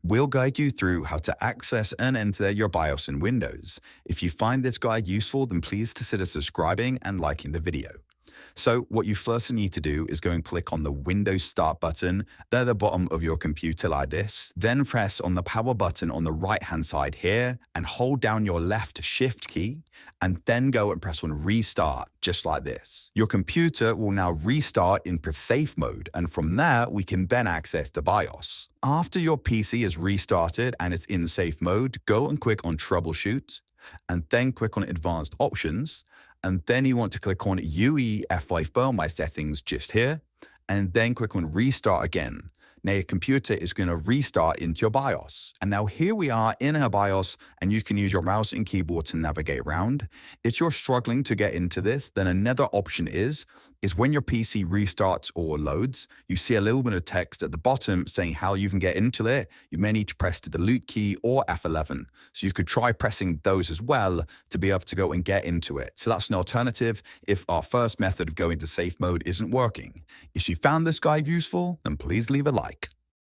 We'll guide you through how to access and enter your BIOS in Windows. If you find this guide useful, then please consider subscribing and liking the video. So what you first need to do is go and click on the Windows Start button at the bottom of your computer like this. Then press on the power button on the right-hand side here and hold down your left Shift key and then go and press on Restart, just like this. Your computer will now restart in safe mode, and from there, we can then access the BIOS. After your PC is restarted and it's in safe mode, go and click on Troubleshoot and then click on Advanced Options. And then you want to click on UEFI firmware settings just here, and then click on Restart again. Now your computer is going to restart into your BIOS. And now here we are in our BIOS, and you can use your mouse and keyboard to navigate around. If you're struggling to get into this, then another option is when your PC restarts or loads, you see a little bit of text at the bottom saying how you can get into it. You may need to press the delete key or F11. So you could try pressing those as well to be able to go and get into it. So that's an alternative if our first method of going to safe mode isn't working. If you found this guide useful, then please leave a like.